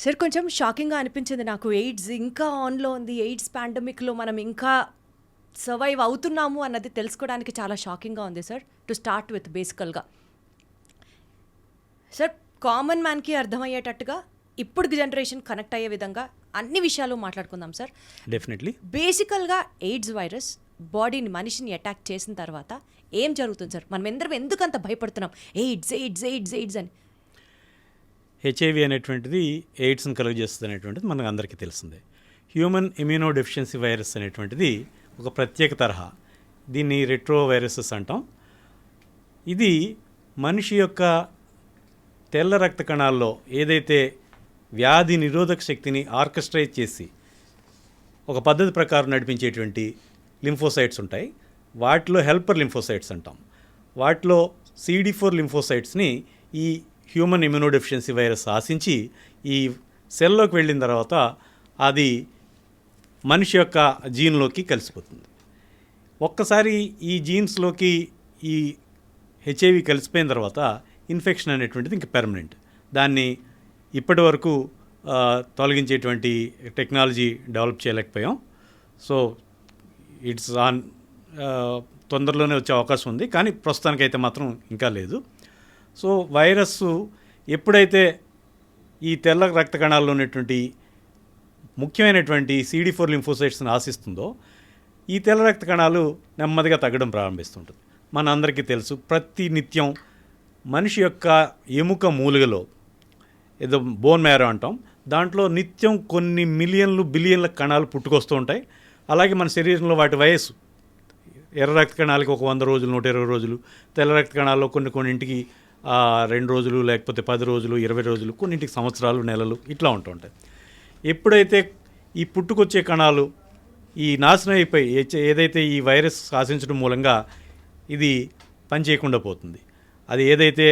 Sir కొంచెం షాకింగ్‌గా అనిపించింది నాకు. ఎయిడ్స్ ఇంకా ఆన్‌లో ఉంది. ఎయిడ్స్ పాండమిక్‌లో మనం ఇంకా సర్వైవ్ అవుతున్నాము అన్నది తెలుసుకోవడానికి చాలా షాకింగ్‌గా ఉంది సార్. టు స్టార్ట్ విత్ బేసికల్‌గా. సార్ కామన్ మ్యాన్‌కి అర్థమయ్యేటట్టుగా ఇప్పుడు జనరేషన్ కనెక్ట్ అయ్యే విధంగా అన్ని విషయాలు మాట్లాడుకుందాం సార్. డెఫినెట్లీ. బేసికల్‌గా ఎయిడ్స్ వైరస్ బాడీని మనిషిని అటాక్ చేసిన తర్వాత ఏం జరుగుతుంది సార్? మనం అందరం ఎందుకంత భయపడుతున్నాం? ఎయిడ్స్ ఎయిడ్స్ ఎయిడ్స్ ఎయిడ్స్ అని. హెచ్ఐవి అనేటువంటిది ఎయిడ్స్ని కలుగజేస్తుంది అనేటువంటిది మనకు అందరికీ తెలిసిందే. హ్యూమన్ ఇమ్యూనో డెఫిషియన్సీ వైరస్ అనేటువంటిది ఒక ప్రత్యేక తరహా. దీన్ని రెట్రో వైరసెస్ అంటాం. ఇది మనిషి యొక్క తెల్ల రక్త కణాల్లో ఏదైతే వ్యాధి నిరోధక శక్తిని ఆర్కెస్ట్రైజ్ చేసి ఒక పద్ధతి ప్రకారం నడిపించేటువంటి లింఫోసైట్స్ ఉంటాయి. వాటిలో హెల్పర్ లింఫోసైట్స్ అంటాం. వాటిలో CD4 లింఫోసైట్స్ని ఈ హ్యూమన్ ఇమ్యూనోడెఫిషియన్సీ వైరస్ ఆశించి ఈ సెల్లోకి వెళ్ళిన తర్వాత అది మనిషి యొక్క జీన్లోకి కలిసిపోతుంది. ఒక్కసారి ఈ జీన్స్లోకి ఈ హెచ్ఐవి కలిసిపోయిన తర్వాత ఇన్ఫెక్షన్ అనేటువంటిది ఇంక పెర్మనెంట్. దాన్ని ఇప్పటి వరకు తొలగించేటువంటి టెక్నాలజీ డెవలప్ చేయలేకపోయాం. సో ఇట్స్ ఆన్, తొందరలోనే వచ్చే అవకాశం ఉంది, కానీ ప్రస్తుతానికైతే మాత్రం ఇంకా లేదు. సో వైరస్ ఎప్పుడైతే ఈ తెల్ల రక్త కణాల్లో ఉన్నటువంటి ముఖ్యమైనటువంటి CD4 లింఫోసైట్స్ని ఆశిస్తుందో ఈ తెల్ల రక్త కణాలు నెమ్మదిగా తగ్గడం ప్రారంభిస్తుంటుంది. మన అందరికీ తెలుసు, ప్రతి నిత్యం మనిషి యొక్క ఎముక మూలుగలో ఏదో బోన్ మ్యారో అంటాం, దాంట్లో నిత్యం కొన్ని మిలియన్లు బిలియన్ల కణాలు పుట్టుకొస్తూ ఉంటాయి. అలాగే మన శరీరంలో వాటి వయస్సు ఎర్ర రక్త కణాలకి ఒక 100 రోజులు 120 రోజులు, తెల్ల రక్త కణాల్లో కొన్నింటికి 2 రోజులు, లేకపోతే 10 రోజులు, 20 రోజులు, కొన్నింటికి సంవత్సరాలు, నెలలు ఇట్లా ఉంటూ ఉంటాయి. ఎప్పుడైతే ఈ పుట్టుకొచ్చే కణాలు ఈ నాశనం అయిపోయి ఏదైతే ఈ వైరస్ ఆశించడం మూలంగా ఇది పనిచేయకుండా పోతుంది, అది ఏదైతే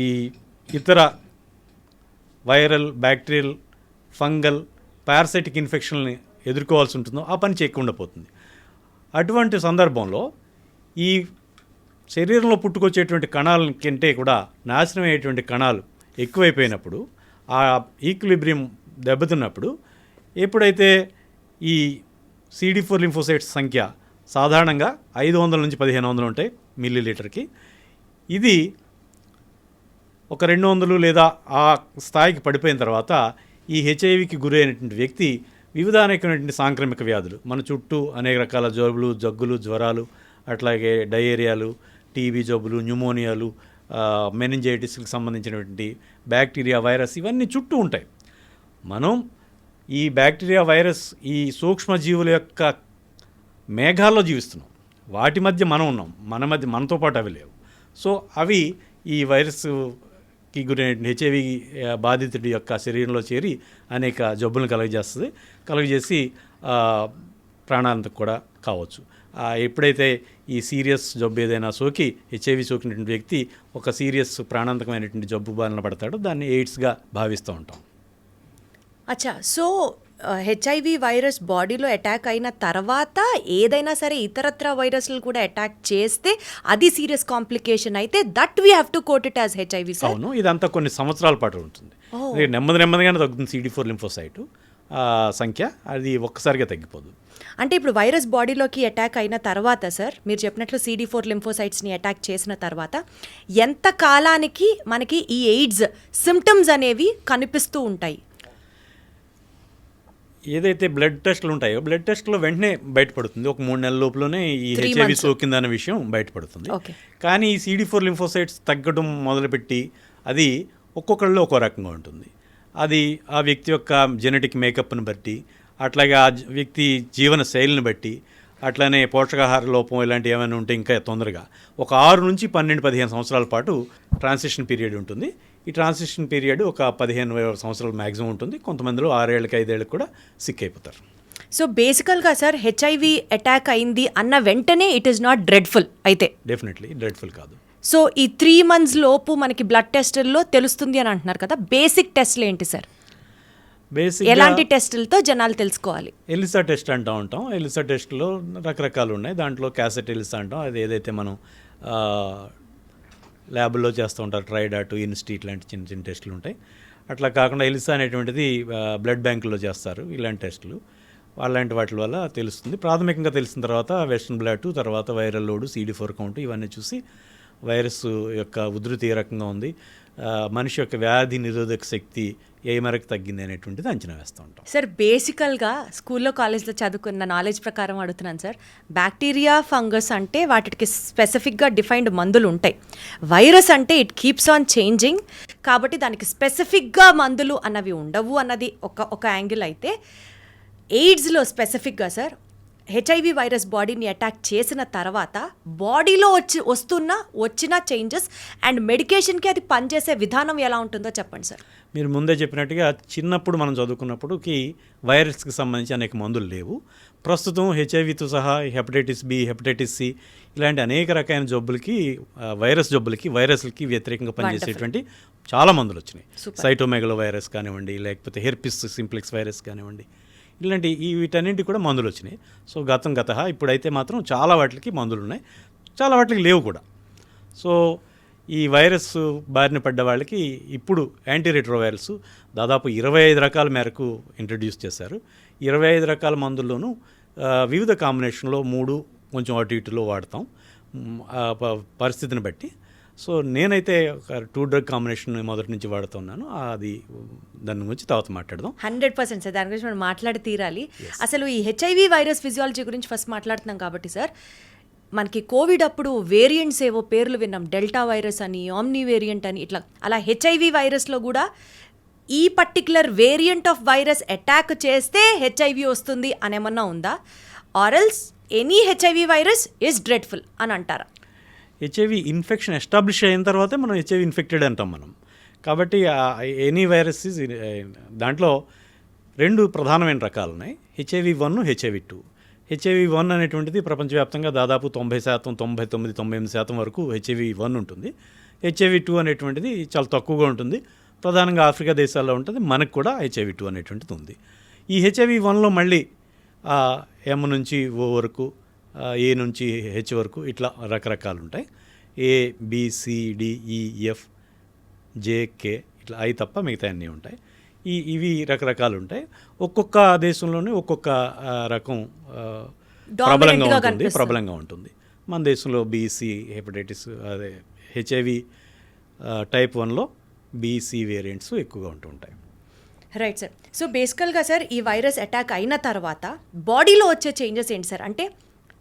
ఈ ఇతర వైరల్, బ్యాక్టీరియల్, ఫంగల్, పారాసైటిక్ ఇన్ఫెక్షన్ని ఎదుర్కోవాల్సి ఉంటుందో ఆ పని చేయకుండా పోతుంది. అటువంటి సందర్భంలో ఈ శరీరంలో పుట్టుకొచ్చేటువంటి కణాల కంటే కూడా నాశనం అయ్యేటువంటి కణాలు ఎక్కువైపోయినప్పుడు, ఆ ఈక్విలిబ్రియం దెబ్బతిన్నప్పుడు, ఎప్పుడైతే ఈ CD4 లింఫోసైట్స్ సంఖ్య సాధారణంగా 500 నుంచి 1500 ఉంటాయి మిల్లీలీటర్కి, ఇది ఒక 200 లేదా ఆ స్థాయికి పడిపోయిన తర్వాత ఈ హెచ్ఐవికి గురైనటువంటి వ్యక్తి వివిధ అనేకమైనటువంటి సాంక్రమిక వ్యాధులు, మన చుట్టూ అనేక రకాల జబ్బులు, జగ్గులు, జ్వరాలు, అట్లాగే డయేరియాలు, టీబీ జబ్బులు, న్యూమోనియాలు, మెనింజైటిస్కి సంబంధించినటువంటి బ్యాక్టీరియా, వైరస్ ఇవన్నీ చుట్టూ ఉంటాయి. మనం ఈ బ్యాక్టీరియా, వైరస్, ఈ సూక్ష్మజీవుల యొక్క మేఘాల్లో జీవిస్తున్నాం. వాటి మధ్య మనం ఉన్నాం, మనతో పాటు అవి లేవు. సో అవి ఈ వైరస్కి గురైన హెచ్ఐవి బాధితుడి యొక్క శరీరంలో చేరి అనేక జబ్బులను కలుగజేసి ప్రాణాంతకు కూడా కావచ్చు. ఎప్పుడైతే ఈ సీరియస్ జబ్బు ఏదైనా సోకి హెచ్ఐవి సోకినటువంటి వ్యక్తి ఒక సీరియస్ ప్రాణాంతకమైనటువంటి జబ్బు బారిన పడతాడో దాన్ని ఎయిడ్స్గా భావిస్తూ ఉంటాం. అచ్చా, సో హెచ్ఐవి వైరస్ బాడీలో అటాక్ అయిన తర్వాత ఏదైనా సరే ఇతరత్ర వైరస్లు కూడా అటాక్ చేస్తే అది సీరియస్ కాంప్లికేషన్ అయితే that we have to coat it as HIV. అవును, ఇదంతా కొన్ని సంవత్సరాల పాటు ఉంటుంది. నెమ్మదిగానే తగ్గుతుంది CD4 లింఫోసైట్ సంఖ్య, అది ఒక్కసారిగా తగ్గిపోదు. అంటే ఇప్పుడు వైరస్ బాడీలోకి అటాక్ అయిన తర్వాత సార్, మీరు చెప్పినట్లు CD4 లింఫోసైట్స్ని అటాక్ చేసిన తర్వాత ఎంత కాలానికి మనకి ఈ ఎయిడ్స్ సిమ్టమ్స్ అనేవి కనిపిస్తూ ఉంటాయి? ఏదైతే బ్లడ్ టెస్టులు ఉంటాయో బ్లడ్ టెస్ట్లో వెంటనే బయటపడుతుంది. ఒక 3 నెలల లోపలనే ఈ హెచ్ఐవి సోకిందన్న విషయం బయటపడుతుంది. కానీ ఈ CD4 లింఫోసైట్స్ తగ్గడం మొదలుపెట్టి అది ఒక్కొక్కళ్ళలో ఒక్కో రకంగా ఉంటుంది. అది ఆ వ్యక్తి యొక్క జెనెటిక్ మేకప్ని బట్టి, అట్లాగే ఆ వ్యక్తి జీవన శైలిని బట్టి, అట్లానే పోషకాహార లోపం ఇలాంటివి ఏమైనా ఉంటే ఇంకా తొందరగా ఒక 6 నుంచి 12-15 సంవత్సరాల పాటు ట్రాన్సిషన్ పీరియడ్ ఉంటుంది. ఈ ట్రాన్సిషన్ పీరియడ్ ఒక 15 సంవత్సరాలు మ్యాక్సిమం ఉంటుంది. కొంతమందిలో 6 ఏళ్ళకి 5 ఏళ్ళకి కూడా సిక్ అయిపోతారు. సో బేసికల్గా సార్ హెచ్ఐవి అటాక్ అయింది అన్న వెంటనే ఇట్ ఈస్ నాట్ డ్రెడ్ఫుల్ అయితే? డెఫినెట్లీ డ్రెడ్ఫుల్ కాదు. సో ఈ 3 months లోపు మనకి బ్లడ్ టెస్టుల్లో తెలుస్తుంది అని అంటున్నారు కదా, బేసిక్ టెస్ట్లు ఏంటి సార్? ఎలాంటి టెస్టులతో జనాలు తెలుసుకోవాలి? ఎలిసా టెస్ట్ అంటూ ఉంటాం. ఎలిసా టెస్ట్లో రకరకాలు ఉన్నాయి. దాంట్లో క్యాసెట్ ఎలిసా అంటాం. అది ఏదైతే మనం ల్యాబ్లో చేస్తూ ఉంటారు, ట్రైడాట్, ఇన్స్టీ ఇట్లాంటి చిన్న చిన్న టెస్టులు ఉంటాయి. అట్లా కాకుండా ఎలిసా అనేటువంటిది బ్లడ్ బ్యాంకుల్లో చేస్తారు ఇలాంటి టెస్టులు. అలాంటి వాటి వల్ల తెలుస్తుంది. ప్రాథమికంగా తెలిసిన తర్వాత వెస్ట్రన్ బ్లాట్, తర్వాత వైరల్ లోడు, CD4 కౌంట్ ఇవన్నీ చూసి వైరస్ యొక్క ఉధృతి ఏ రకంగా ఉంది, మనిషి యొక్క వ్యాధి నిరోధక శక్తి ఏ మేరకు తగ్గింది అనేటువంటిది అంచనా వేస్తూ ఉంటాం. సార్ బేసికల్గా స్కూల్లో కాలేజ్లో చదువుకున్న నాలెడ్జ్ ప్రకారం అడుగుతున్నాను సార్. బ్యాక్టీరియా, ఫంగస్ అంటే వాటికి స్పెసిఫిక్గా డిఫైన్డ్ మందులు ఉంటాయి. వైరస్ అంటే ఇట్ కీప్స్ ఆన్ చేంజింగ్, కాబట్టి దానికి స్పెసిఫిక్గా మందులు అన్నవి ఉండవు అన్నది ఒక యాంగిల్ అయితే, ఎయిడ్స్లో స్పెసిఫిక్గా సార్ హెచ్ఐవి వైరస్ బాడీని అటాక్ చేసిన తర్వాత బాడీలో వచ్చిన చేంజెస్ అండ్ మెడికేషన్కి అది పనిచేసే విధానం ఎలా ఉంటుందో చెప్పండి సార్. మీరు ముందే చెప్పినట్టుగా చిన్నప్పుడు మనం చదువుకున్నప్పుడుకి వైరస్కి సంబంధించి అనేక మందులు లేవు. ప్రస్తుతం హెచ్ఐవితో సహా హెపటైటిస్ బి, హెపటైటిస్ సి ఇలాంటి అనేక రకాలైన జబ్బులకి, వైరస్లకి వ్యతిరేకంగా పనిచేసేటువంటి చాలా మందులు వచ్చినాయి. సైటోమెగలో వైరస్ కానివ్వండి, లేకపోతే హెర్పిస్ సింప్లెక్స్ వైరస్ కానివ్వండి, ఇలాంటి వీటన్నింటి కూడా మందులు వచ్చినాయి. సో గత ఇప్పుడైతే మాత్రం చాలా వాటికి మందులు ఉన్నాయి, చాలా వాటికి లేవు కూడా. సో ఈ వైరస్ బారిన పడ్డ వాళ్ళకి ఇప్పుడు యాంటీరెట్రోవైరల్స్ దాదాపు 25 రకాల మేరకు ఇంట్రడ్యూస్ చేశారు. 25 రకాల మందుల్లోనూ వివిధ కాంబినేషన్లో 3 కొంచెం అటు ఇటులో వాడతాం పరిస్థితిని బట్టి. సో నేనైతే ఒక 2 డ్రగ్ కాంబినేషన్ మొదటి నుంచి వాడుతున్నాను. అది దాని గురించి తర్వాత మాట్లాడదాం. 100% సార్, దాని గురించి మనం మాట్లాడి తీరాలి. అసలు ఈ హెచ్ఐవి వైరస్ ఫిజియాలజీ గురించి ఫస్ట్ మాట్లాడుతున్నాం కాబట్టి సార్, మనకి కోవిడ్ అప్పుడు వేరియంట్స్ ఏవో పేర్లు విన్నాం, డెల్టా వైరస్ అని, ఆమ్ని వేరియంట్ అని, ఇట్లా అలా హెచ్ఐవి వైరస్లో కూడా ఈ particular variant of virus attack చేస్తే హెచ్ఐవి వస్తుంది అనేమన్నా ఉందా, or else any HIV virus is dreadful అని అంటారా? హెచ్ఐవి ఇన్ఫెక్షన్ ఎస్టాబ్లిష్ అయిన తర్వాతే మనం హెచ్ఐవి ఇన్ఫెక్టెడ్ అంటాం మనం. కాబట్టి ఎనీ వైరస్ దాంట్లో 2 ప్రధానమైన రకాలు ఉన్నాయి, హెచ్ఐవి1, హెచ్ఐవి2. హెచ్ఐవి1 అనేటువంటిది ప్రపంచవ్యాప్తంగా దాదాపు 90%, 99, 98% వరకు హెచ్ఐవి1 ఉంటుంది. హెచ్ఐవి2 అనేటువంటిది చాలా తక్కువగా ఉంటుంది, ప్రధానంగా ఆఫ్రికా దేశాల్లో ఉంటుంది. మనకు కూడా హెచ్ఐవి2 అనేటువంటిది ఉంది. ఈ హెచ్ఐవి1లో మళ్ళీ M నుంచి O వరకు, A నుంచి H వరకు ఇట్లా రకరకాలు ఉంటాయి. ABCDEF JK ఇట్లా I తప్ప మిగతా అన్నీ ఉంటాయి. ఇవి రకరకాలు ఉంటాయి. ఒక్కొక్క దేశంలోనే ఒక్కొక్క రకం ప్రబలంగా ఉంటుంది. మన దేశంలో BC హెపటైటిస్, అదే హెచ్ఐవి టైప్ 1లో BC వేరియంట్స్ ఎక్కువగా ఉంటుంటాయి. Right sir. సో బేసికల్గా సార్ ఈ వైరస్ అటాక్ అయిన తర్వాత బాడీలో వచ్చే చేంజెస్ ఏంటి సార్? అంటే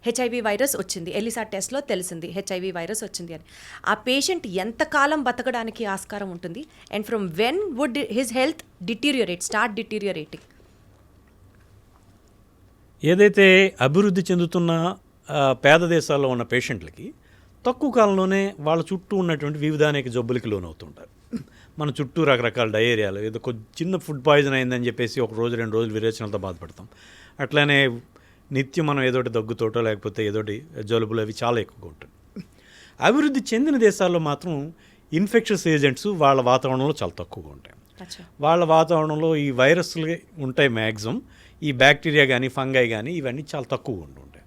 హెచ్ఐవి వైరస్ వచ్చింది, ఎలిసా టెస్ట్లో తెలిసింది హెచ్ఐవి వైరస్ వచ్చింది అని, ఆ పేషెంట్ ఎంతకాలం బతకడానికి ఆస్కారం ఉంటుంది? And from when would his health start deteriorating? ఏదైతే అభివృద్ధి చెందుతున్న పేద దేశాల్లో ఉన్న పేషెంట్లకి తక్కువ కాలంలోనే వాళ్ళ చుట్టూ ఉన్నటువంటి వివిధ అనేక జబ్బులకి లోనవుతుంటారు. మన చుట్టూ రకరకాల డయేరియాలు, ఏదో చిన్న ఫుడ్ పాయిజన్ అయిందని చెప్పేసి 1 రోజు 2 రోజులు విరేచనలతో బాధపడతాం. అట్లానే నిత్యం మనం ఏదోటి దగ్గుతోటో లేకపోతే ఏదోటి జలుబులు అవి చాలా ఎక్కువగా ఉంటుంది. అభివృద్ధి చెందిన దేశాల్లో మాత్రం ఇన్ఫెక్షస్ ఏజెంట్స్ వాళ్ళ వాతావరణంలో చాలా తక్కువగా ఉంటాయి. వాళ్ళ వాతావరణంలో ఈ వైరస్లు ఉంటాయి మ్యాక్సిమం. ఈ బ్యాక్టీరియా కానీ ఫంగై కానీ ఇవన్నీ చాలా తక్కువగా ఉంటుంటాయి.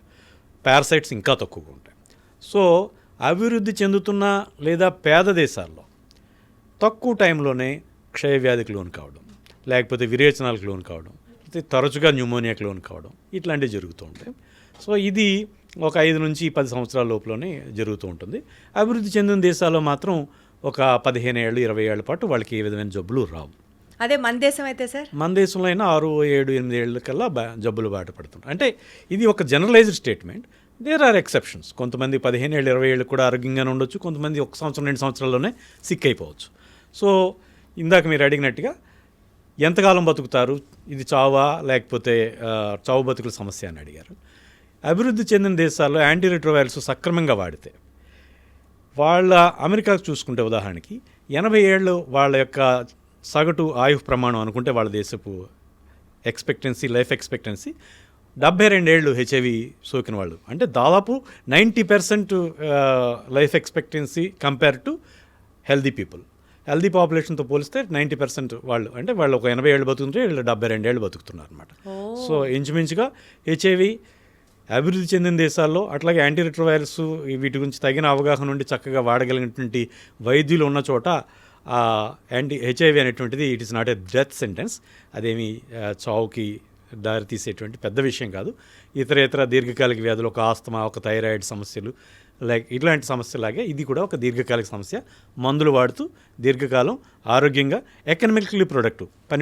పారాసైట్స్ ఇంకా తక్కువగా ఉంటాయి. సో అభివృద్ధి చెందుతున్న లేదా పేద దేశాల్లో తక్కువ టైంలోనే క్షయవ్యాధికి లోను కావడం, లేకపోతే విరేచనాలకు లోను కావడం, తరచుగా న్యూమోనియాకి లోను కావడం ఇట్లాంటివి జరుగుతూ ఉంటాయి. సో ఇది ఒక 5 నుంచి 10 సంవత్సరాల లోపలనే జరుగుతూ ఉంటుంది. అభివృద్ధి చెందిన దేశాల్లో మాత్రం ఒక 15 ఏళ్ళు 20 ఏళ్ల పాటు వాళ్ళకి ఏ విధమైన జబ్బులు రావు. అదే మన దేశం అయితే సార్, మన దేశంలో అయినా 6, 7, 8 ఏళ్ళ కల్లా జబ్బులు బాటపడుతుంటాయి. అంటే ఇది ఒక generalised statement. There are exceptions. కొంతమంది 15 ఏళ్ళు 20 ఏళ్ళు కూడా ఆరోగ్యంగానే ఉండొచ్చు, కొంతమంది 1 సంవత్సరం 2 సంవత్సరాల్లోనే సిక్ అయిపోవచ్చు. సో ఇందాక మీరు అడిగినట్టుగా ఎంతకాలం బతుకుతారు, ఇది చావా లేకపోతే చావు బతుకుల సమస్య అని అడిగారు. అభివృద్ధి చెందిన దేశాల్లో యాంటీరెట్రోవైరల్స్ సక్రమంగా వాడితే వాళ్ళ అమెరికాకు చూసుకుంటే ఉదాహరణకి 80 ఏళ్ళు వాళ్ళ యొక్క సగటు ఆయు ప్రమాణం అనుకుంటే వాళ్ళ దేశపు లైఫ్ ఎక్స్పెక్టెన్సీ 72 ఏళ్ళు హెచ్ఐవి సోకిన వాళ్ళు, అంటే దాదాపు 90% life expectancy compare to healthy people. Healthy పాపులేషన్తో పోలిస్తే 90% వాళ్ళు, అంటే వాళ్ళు ఒక 80 ఏళ్ళు బతుకుతుంటే వీళ్ళు 72 ఏళ్ళు బతుకుతున్నారు అనమాట. సో ఇంచుమించుగా హెచ్ఐవి అభివృద్ధి చెందిన దేశాల్లో, అట్లాగే యాంటీరెట్రోవైరస్ వీటి గురించి తగిన అవగాహన నుండి చక్కగా వాడగలిగినటువంటి వైద్యులు ఉన్న చోట అండ్ హెచ్ఐవి అనేటువంటిది it is not a death sentence, అదేమి చావుకి దారి తీసేటువంటి పెద్ద విషయం కాదు. ఇతర దీర్ఘకాలిక వ్యాధులు, ఒక ఆస్తమా, ఒక థైరాయిడ్ సమస్యలు, లైక్ ఇట్లాంటి సమస్యలాగే ఇది కూడా ఒక దీర్ఘకాలిక సమస్య. మందులు వాడుతూ దీర్ఘకాలం ఆరోగ్యంగా ఎకనామికల్లీ ప్రొడక్టివ్ పని